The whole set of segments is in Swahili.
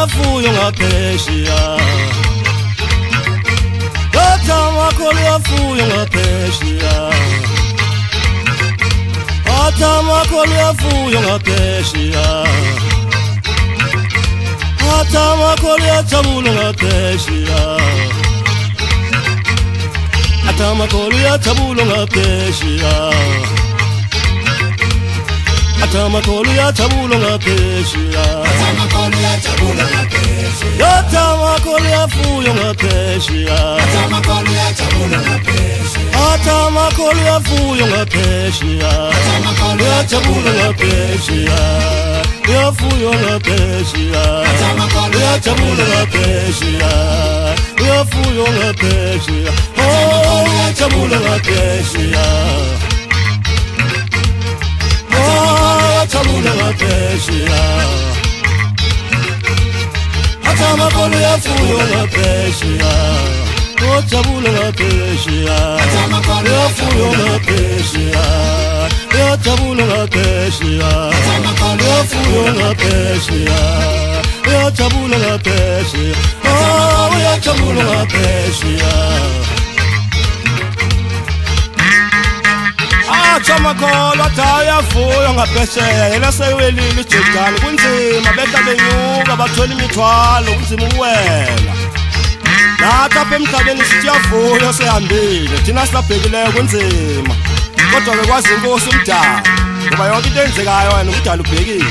yafuyo ngaphesheya Hata makolo yafuyo ngaphesheya Hata makolo yafuyo ngaphesheya Hata makolo yajabulo ngaphesheya Hata makolo yajabulo ngaphesheya Hata makolo yajabulo ngaphesheya Hata makolo yafuyo ngaphesheya Hata makolo yafuyo ngaphesheya Yajabulo ngaphesheya Yafuyo ngaphesheya Yajabulo ngaphesheya Yafuyo ngaphesheya Oh yajabulo ngaphesheya Yajabulo ngaphesheya Hata makolo yafuyo ngaphesheya Yajabulo ngaphesheya Yafuyo ngaphesheya Yajabulo ngaphesheya Yafuyo ngaphesheya Yajabulo ngaphesheya Oh yajabulo ngaphesheya Chamakolo atayafuyo ngaphesheya yena sewelile iJordani kunzima behla benyuka bathola imithwalo kunzima uwela Nathi apha emhlabeni siyafuyo sehambile thina silabhekileyo kunzima kodwa ke kwazi inkosi umdala ngoba yonke into enzekayo wena umdala ubhekile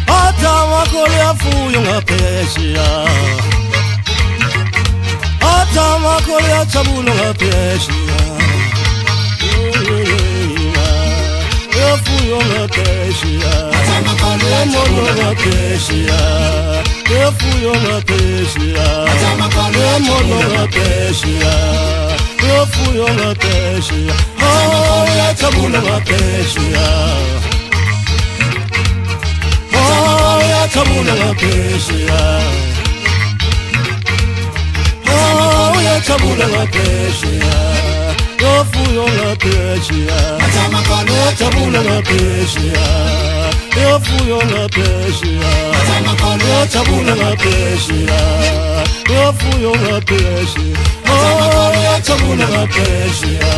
Hata makolo yafuyo ngaphesheya Hata makolo yajabulo ngaphesheya Yafuyo ngaphesheya Yamono ngaphesheya Yafuyo ngaphesheya Yamono ngaphesheya Yafuyo ngaphesheya Oh yajabulo ngaphesheya Yajabulo ngaphesheya Oh yajabulo ngaphesheya Yafuyo ngaphesheya Yajabulo ngaphesheya Yafuyo ngaphesheya Yajabulo ngaphesheya Yafuyo ngaphesheya Oh yajabulo ngaphesheya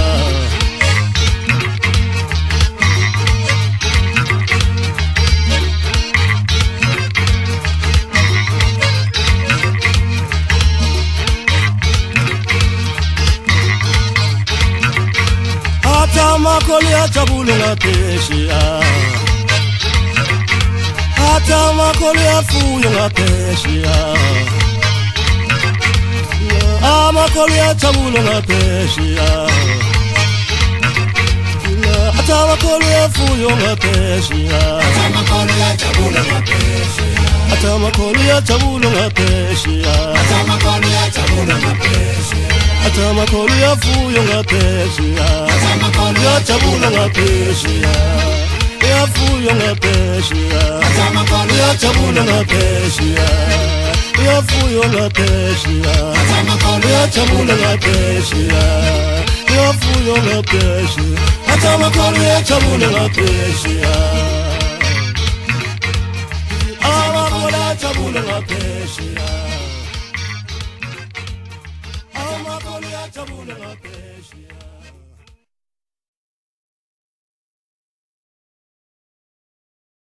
Hata makolo yajabulo ngaphesheya Hata makolo yafuyo ngaphesheya Amakolo yajabulo ngaphesheya Hata makolo yafuyo ngaphesheya Hata makolo yajabulo ngaphesheya Hata makolo yafuyo ngaphesheya Yajabulo ngaphesheya Yafuyo ngaphesheya Yajabulo ngaphesheya Yafuyo ngaphesheya Yajabulo ngaphesheya Yafuyo ngaphesheya Hata makolo yajabulo ngaphesheya Amakolo yajabulo ngaphesheya Amakolo yajabulo ngaphesheya